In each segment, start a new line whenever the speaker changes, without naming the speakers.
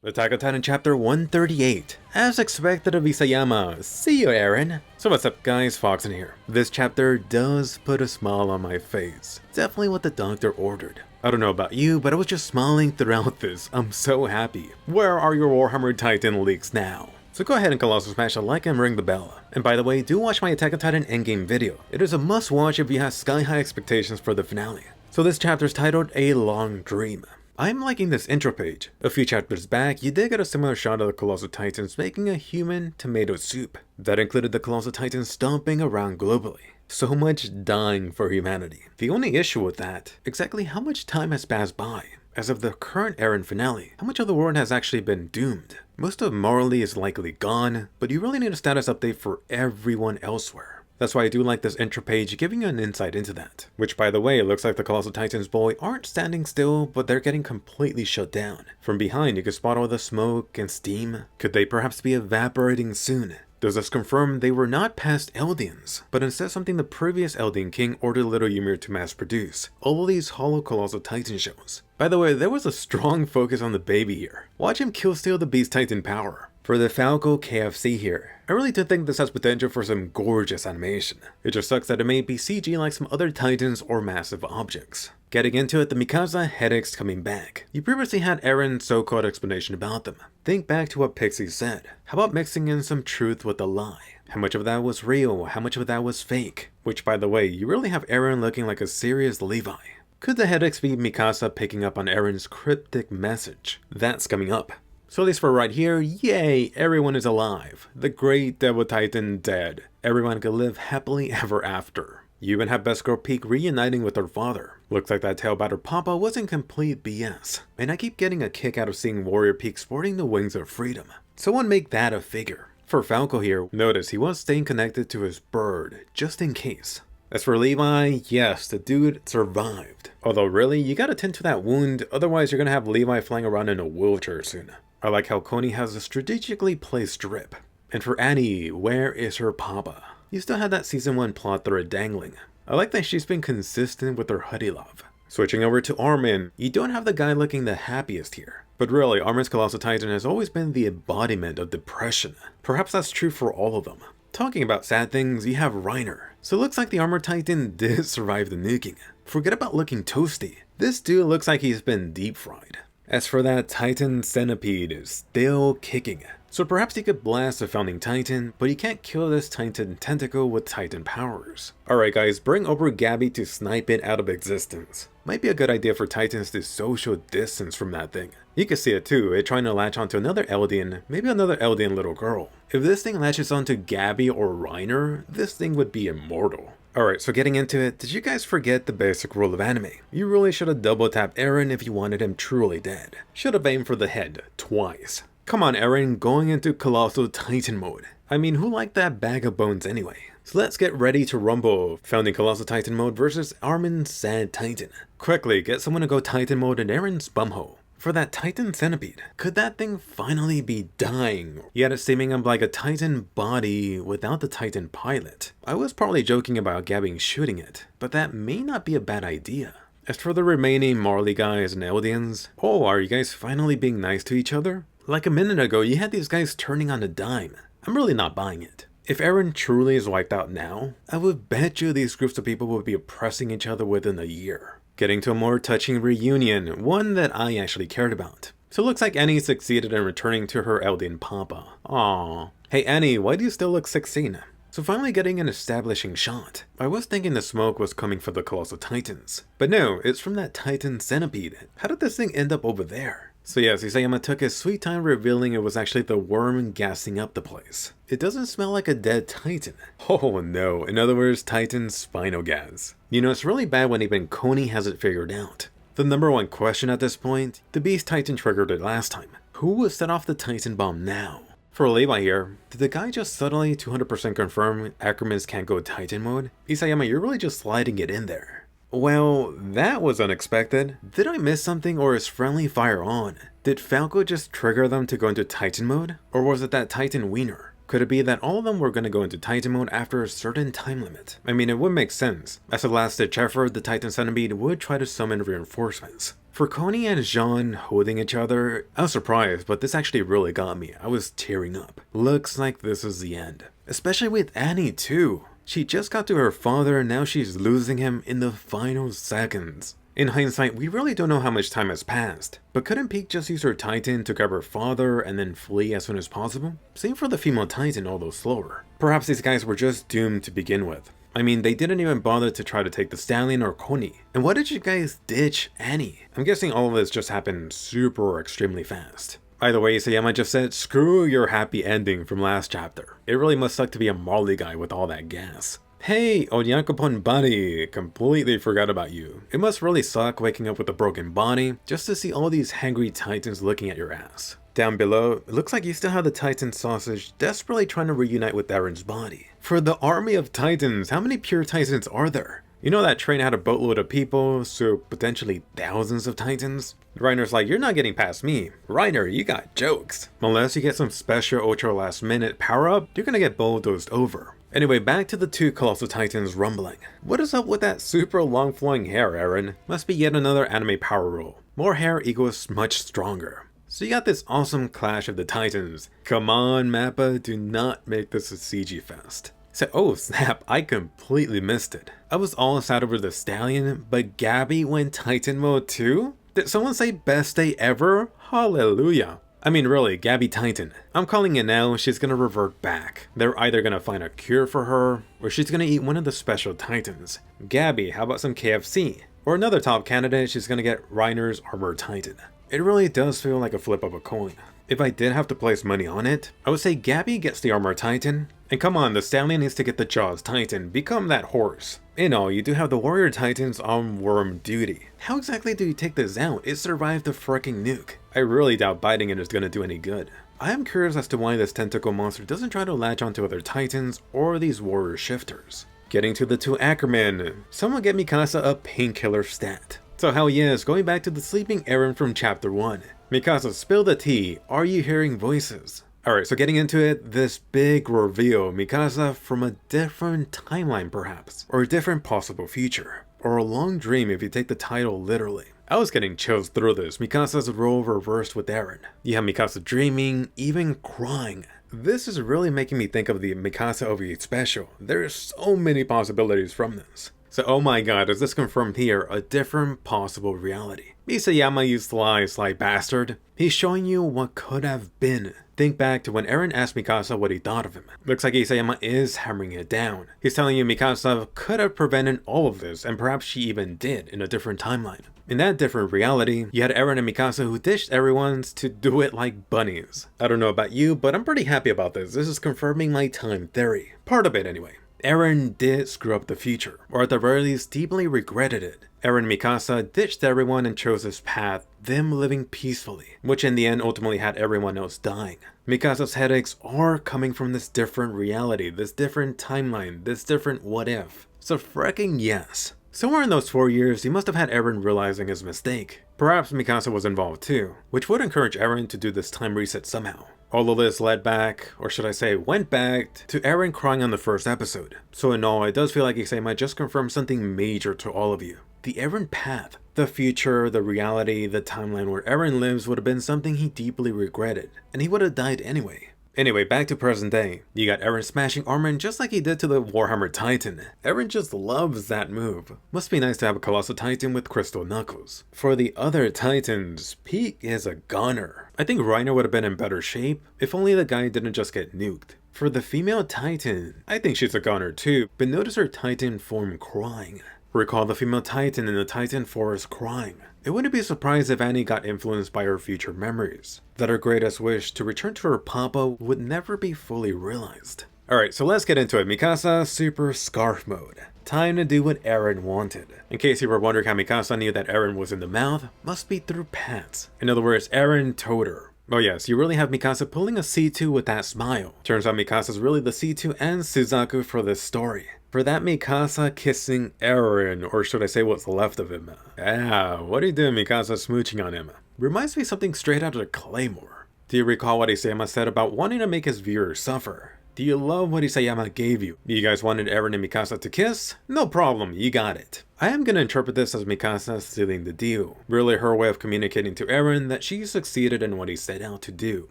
Attack on Titan Chapter 138. As expected of Isayama, see you Eren. So what's up guys, Foxen here. This chapter does put a smile on my face. Definitely what the doctor ordered. I don't know about you, but I was just smiling throughout this. I'm so happy. Where are your Warhammer Titan leaks now? So go ahead and Colossal smash a like and ring the bell. And by the way, do watch my Attack on Titan endgame video. It is a must watch if you have sky high expectations for the finale. So this chapter is titled A Long Dream. I'm liking this intro page. A few chapters back, you did get a similar shot of the Colossal Titans making a human tomato soup. That included the Colossal Titans stomping around globally. So much dying for humanity. The only issue with that, exactly how much time has passed by. As of the current Eren finale, how much of the world has actually been doomed? Most of Marley is likely gone, but you really need a status update for everyone elsewhere. That's why I do like this intro page giving you an insight into that. Which by the way, it looks like the Colossal Titans boy aren't standing still, but they're getting completely shut down. From behind you can spot all the smoke and steam. Could they perhaps be evaporating soon? Does this confirm they were not past Eldians, but instead something the previous Eldian king ordered little Ymir to mass produce? All of these hollow Colossal Titan shells. By the way, there was a strong focus on the baby here. Watch him kill steal the Beast Titan power. For the Falco KFC here, I really do think this has potential for some gorgeous animation. It just sucks that it may be CG like some other Titans or massive objects. Getting into it, the Mikasa headaches coming back. You previously had Eren's so-called explanation about them. Think back to what Pixie said. How about mixing in some truth with a lie? How much of that was real? How much of that was fake? Which by the way, you really have Eren looking like a serious Levi. Could the headaches be Mikasa picking up on Eren's cryptic message? That's coming up. So at least for right here, yay, everyone is alive. The great Devote Titan dead. Everyone can live happily ever after. You even have Best Girl Peak reuniting with her father. Looks like that tale about her papa wasn't complete BS. And I keep getting a kick out of seeing Warrior Peak sporting the wings of freedom. Someone make that a figure. For Falco here, notice he was staying connected to his bird, just in case. As for Levi, yes, the dude survived. Although really, you gotta tend to that wound, otherwise you're gonna have Levi flying around in a wheelchair soon. I like how Coney has a strategically placed strip. And for Annie, where is her papa? You still had that season 1 plot thread dangling. I like that she's been consistent with her hoodie love. Switching over to Armin, you don't have the guy looking the happiest here. But really, Armin's Colossal Titan has always been the embodiment of depression. Perhaps that's true for all of them. Talking about sad things, you have Reiner. So it looks like the Armor Titan did survive the nuking. Forget about looking toasty. This dude looks like he's been deep fried. As for that Titan Centipede, still kicking. So perhaps he could blast the Founding Titan, but he can't kill this Titan Tentacle with Titan powers. Alright guys, bring over Gabby to snipe it out of existence. Might be a good idea for Titans to social distance from that thing. You can see it too, it trying to latch onto another Eldian, maybe another Eldian little girl. If this thing latches onto Gabby or Reiner, this thing would be immortal. Alright, so getting into it, did you guys forget the basic rule of anime? You really should have double tapped Eren if you wanted him truly dead. Should have aimed for the head, twice. Come on Eren, going into Colossal Titan mode. I mean, who liked that bag of bones anyway? So let's get ready to rumble. Founding Colossal Titan mode versus Armin's Sad Titan. Quickly, get someone to go Titan mode in Eren's bumhole. For that Titan Centipede, could that thing finally be dying? Yet it's seeming like a Titan body without the Titan pilot. I was probably joking about Gabby shooting it, but that may not be a bad idea. As for the remaining Marley guys and Eldians, oh, are you guys finally being nice to each other? Like a minute ago, you had these guys turning on a dime. I'm really not buying it. If Eren truly is wiped out now, I would bet you these groups of people would be oppressing each other within a year. Getting to a more touching reunion, one that I actually cared about. So it looks like Annie succeeded in returning to her Eldian papa. Aww. Hey Annie, why do you still look 16? So finally getting an establishing shot. I was thinking the smoke was coming from the Colossal Titans. But no, it's from that Titan Centipede. How did this thing end up over there? So yes, Isayama took his sweet time revealing it was actually the worm gassing up the place. It doesn't smell like a dead Titan. Oh no, in other words, Titan spinal gas. You know, it's really bad when even Coney has it figured out. The number one question at this point, the Beast Titan triggered it last time. Who will set off the Titan bomb now? For Levi here, did the guy just suddenly 200% confirm Ackermans can't go Titan mode? Isayama, you're really just sliding it in there. Well, that was unexpected. Did I miss something or is friendly fire on? Did Falco just trigger them to go into Titan mode? Or was it that Titan wiener? Could it be that all of them were going to go into Titan mode after a certain time limit? I mean, it would make sense. As a last ditch effort, the Titan Centipede would try to summon reinforcements. For Connie and Jean holding each other, I was surprised, but this actually really got me. I was tearing up. Looks like this is the end. Especially with Annie too. She just got to her father and now she's losing him in the final seconds. In hindsight, we really don't know how much time has passed, but couldn't Peak just use her Titan to grab her father and then flee as soon as possible? Same for the female Titan, although slower. Perhaps these guys were just doomed to begin with. I mean, they didn't even bother to try to take the Stallion or Connie. And why did you guys ditch Annie? I'm guessing all of this just happened super extremely fast. Either way, Isayama just said, screw your happy ending from last chapter. It really must suck to be a Marley guy with all that gas. Hey, Onyakopon buddy, completely forgot about you. It must really suck waking up with a broken body just to see all these hangry Titans looking at your ass. Down below, it looks like you still have the Titan sausage desperately trying to reunite with Eren's body. For the army of Titans, how many pure Titans are there? You know that train had a boatload of people, so potentially thousands of Titans? Reiner's like, you're not getting past me. Reiner, you got jokes. Unless you get some special ultra last minute power up, you're gonna get bulldozed over. Anyway, back to the two Colossal Titans rumbling. What is up with that super long flowing hair, Eren? Must be yet another anime power rule. More hair equals much stronger. So you got this awesome clash of the Titans. Come on, Mappa, do not make this a CG fest. So, oh snap, I completely missed it. I was all sad over the Stallion, but Gabby went Titan mode too? Did someone say best day ever? Hallelujah. I mean really, Gabby Titan. I'm calling it now, she's gonna revert back. They're either gonna find a cure for her, or she's gonna eat one of the special Titans. Gabby, how about some KFC? Or another top candidate, she's gonna get Reiner's Armored Titan. It really does feel like a flip of a coin. If I did have to place money on it, I would say Gabby gets the Armored Titan. And come on, the Stallion needs to get the Jaws Titan, become that horse. In all, you do have the Warrior Titans on worm duty. How exactly do you take this out? It survived the freaking nuke. I really doubt biting it is gonna do any good. I am curious as to why this tentacle monster doesn't try to latch onto other Titans or these warrior shifters. Getting to the two Ackermen, someone get Mikasa a painkiller stat. So hell yes, going back to the sleeping Eren from chapter 1. Mikasa, spill the tea, are you hearing voices? Alright, so getting into it, this big reveal, Mikasa from a different timeline perhaps, or a different possible future, or a long dream if you take the title literally. I was getting chills through this, Mikasa's role reversed with Eren. You have Mikasa dreaming, even crying. This is really making me think of the Mikasa OVA special. There are so many possibilities from this. So oh my god, is this confirmed here, a different possible reality. Isayama, you sly bastard. He's showing you what could have been. Think back to when Eren asked Mikasa what he thought of him. Looks like Isayama is hammering it down. He's telling you Mikasa could have prevented all of this, and perhaps she even did in a different timeline. In that different reality, you had Eren and Mikasa who ditched everyone to do it like bunnies. I don't know about you, but I'm pretty happy about this. This is confirming my time theory. Part of it anyway. Eren did screw up the future, or at the very least deeply regretted it. Eren and Mikasa ditched everyone and chose this path, them living peacefully, which in the end ultimately had everyone else dying. Mikasa's headaches are coming from this different reality, this different timeline, this different what if. So fricking yes. Somewhere in those 4 years, he must have had Eren realizing his mistake. Perhaps Mikasa was involved too, which would encourage Eren to do this time reset somehow. All of this led back, or should I say went back, to Eren crying on the first episode. So in all, it does feel like Isayama just confirmed something major to all of you. The Eren path, the future, the reality, the timeline where Eren lives would have been something he deeply regretted, and he would have died anyway. Anyway, back to present day. You got Eren smashing Armin just like he did to the Warhammer Titan. Eren just loves that move. Must be nice to have a Colossal Titan with crystal knuckles. For the other Titans, Peak is a gunner. I think Reiner would have been in better shape if only the guy didn't just get nuked. For the female Titan, I think she's a gunner too, but notice her Titan form crying. Recall the female Titan in the Titan forest crying. It wouldn't be surprised if Annie got influenced by her future memories, that her greatest wish to return to her papa would never be fully realized. Alright, so let's get into it. Mikasa Super Scarf Mode. Time to do what Eren wanted. In case you were wondering how Mikasa knew that Eren was in the mouth, must be through pats. In other words, Eren told her. Oh yes, you really have Mikasa pulling a C2 with that smile. Turns out Mikasa's really the C2 and Suzaku for this story. For that Mikasa kissing Eren, or should I say what's left of him. Ah, what are you doing Mikasa smooching on him? Reminds me of something straight out of Claymore. Do you recall what Isayama said about wanting to make his viewers suffer? Do you love what Isayama gave you? You guys wanted Eren and Mikasa to kiss? No problem, you got it. I am gonna interpret this as Mikasa sealing the deal. Really her way of communicating to Eren that she succeeded in what he set out to do.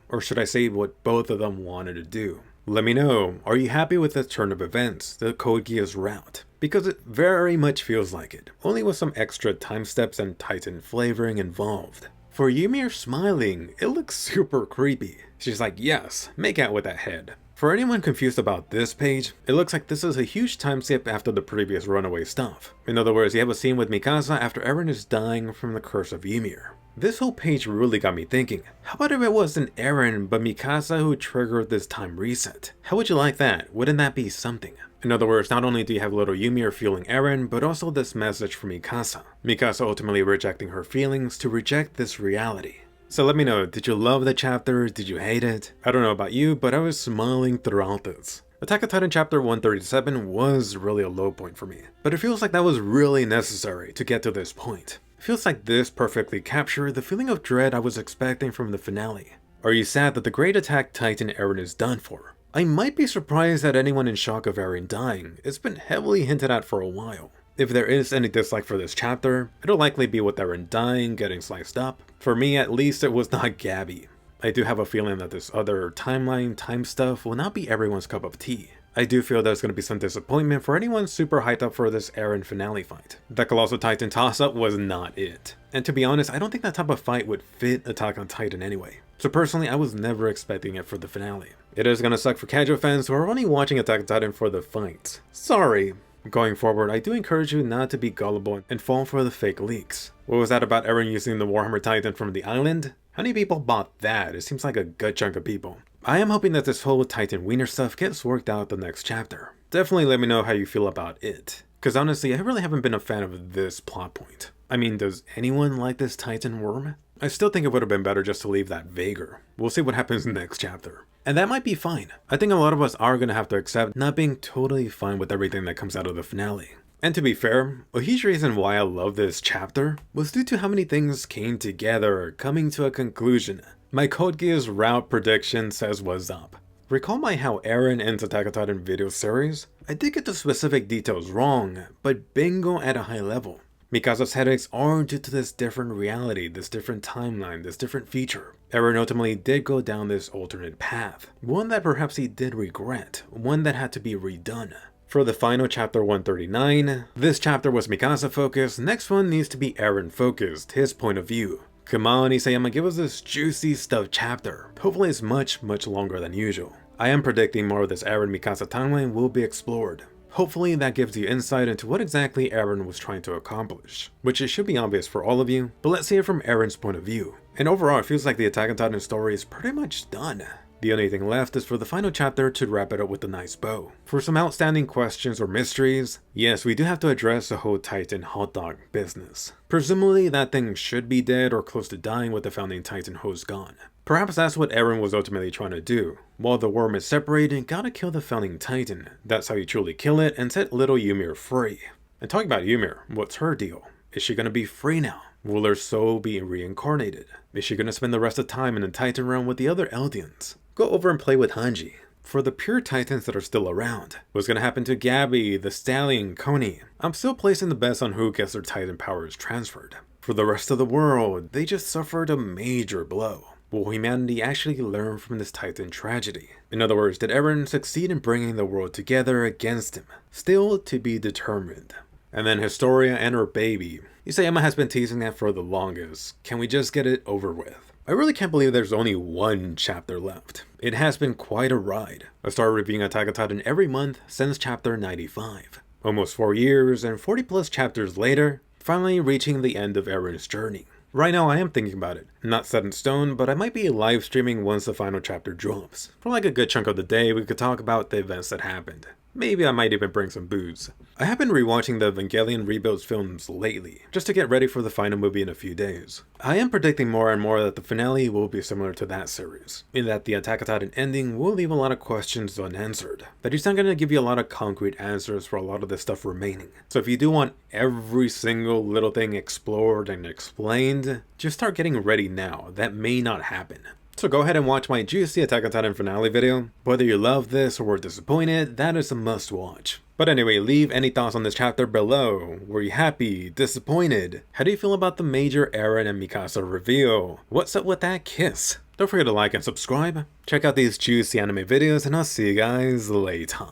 Or should I say what both of them wanted to do. Let me know, are you happy with this turn of events, the Code Geass route? Because it very much feels like it, only with some extra time steps and Titan flavoring involved. For Ymir smiling, it looks super creepy. She's like, yes, make out with that head. For anyone confused about this page, it looks like this is a huge time skip after the previous runaway stuff. In other words, you have a scene with Mikasa after Eren is dying from the curse of Ymir. This whole page really got me thinking, how about if it wasn't Eren but Mikasa who triggered this time reset? How would you like that? Wouldn't that be something? In other words, not only do you have little Ymir feeling Eren, but also this message from Mikasa. Mikasa ultimately rejecting her feelings to reject this reality. So let me know, did you love the chapter? Did you hate it? I don't know about you, but I was smiling throughout this. Attack on Titan chapter 137 was really a low point for me, but it feels like that was really necessary to get to this point. It feels like this perfectly captured the feeling of dread I was expecting from the finale. Are you sad that the great Attack Titan Eren is done for? I might be surprised at anyone in shock of Eren dying. It's been heavily hinted at for a while. If there is any dislike for this chapter, it'll likely be with Eren dying, getting sliced up. For me at least, it was not Gabby. I do have a feeling that this other timeline, time stuff will not be everyone's cup of tea. I do feel there's going to be some disappointment for anyone super hyped up for this Eren finale fight. The Colossal Titan toss-up was not it. And to be honest, I don't think that type of fight would fit Attack on Titan anyway. So personally, I was never expecting it for the finale. It is going to suck for casual fans who are only watching Attack on Titan for the fights. Sorry. Going forward, I do encourage you not to be gullible and fall for the fake leaks. What was that about Eren using the Warhammer Titan from the island? How many people bought that? It seems like a good chunk of people. I am hoping that this whole Titan Wiener stuff gets worked out the next chapter. Definitely let me know how you feel about it. Cause honestly, I really haven't been a fan of this plot point. I mean, does anyone like this Titan worm? I still think it would have been better just to leave that vaguer. We'll see what happens next chapter. And that might be fine. I think a lot of us are going to have to accept not being totally fine with everything that comes out of the finale. And to be fair, a huge reason why I love this chapter was due to how many things came together, coming to a conclusion. My Code Geass route prediction says what's up. Recall my How Eren Ends Attack on Titan video series? I did get the specific details wrong, but bingo at a high level. Mikasa's headaches are due to this different reality, this different timeline, this different feature. Eren ultimately did go down this alternate path, one that perhaps he did regret, one that had to be redone. For the final chapter 139, this chapter was Mikasa focused, next one needs to be Eren focused, his point of view. Come on Isayama, give us this juicy stuff chapter. Hopefully it's much longer than usual. I am predicting more of this Eren Mikasa timeline will be explored. Hopefully that gives you insight into what exactly Eren was trying to accomplish, which it should be obvious for all of you, but let's see it from Eren's point of view. And overall it feels like the Attack on Titan story is pretty much done. The only thing left is for the final chapter to wrap it up with a nice bow. For some outstanding questions or mysteries, yes, we do have to address the whole Titan hot dog business. Presumably that thing should be dead or close to dying with the founding Titan host gone. Perhaps that's what Eren was ultimately trying to do. While the worm is separated, gotta kill the founding Titan. That's how you truly kill it and set little Ymir free. And talking about Ymir, what's her deal? Is she gonna be free now? Will her soul be reincarnated? Is she gonna spend the rest of time in the Titan realm with the other Eldians? Go over and play with Hange. For the pure Titans that are still around, what's gonna happen to Gabby, the Stallion, Coney? I'm still placing the bets on who gets their Titan powers transferred. For the rest of the world, they just suffered a major blow. Will humanity actually learn from this Titan tragedy? In other words, did Eren succeed in bringing the world together against him? Still to be determined. And then Historia and her baby. Isayama has been teasing that for the longest. Can we just get it over with? I really can't believe there's only one chapter left. It has been quite a ride. I started reviewing Attack on Titan every month since chapter 95. Almost 4 years and 40 plus chapters later, finally reaching the end of Eren's journey. Right now I am thinking about it. Not set in stone, but I might be live streaming once the final chapter drops. For like a good chunk of the day, we could talk about the events that happened. Maybe I might even bring some booze. I have been rewatching the Evangelion Rebuilds films lately, just to get ready for the final movie in a few days. I am predicting more and more that the finale will be similar to that series, in that the Attack on Titan ending will leave a lot of questions unanswered. That he's not going to give you a lot of concrete answers for a lot of this stuff remaining. So if you do want every single little thing explored and explained, just start getting ready now. That may not happen. So go ahead and watch my juicy Attack on Titan finale video. Whether you love this or were disappointed, that is a must watch. But anyway, leave any thoughts on this chapter below. Were you happy? Disappointed? How do you feel about the major Eren and Mikasa reveal? What's up with that kiss? Don't forget to like and subscribe. Check out these juicy anime videos and I'll see you guys later.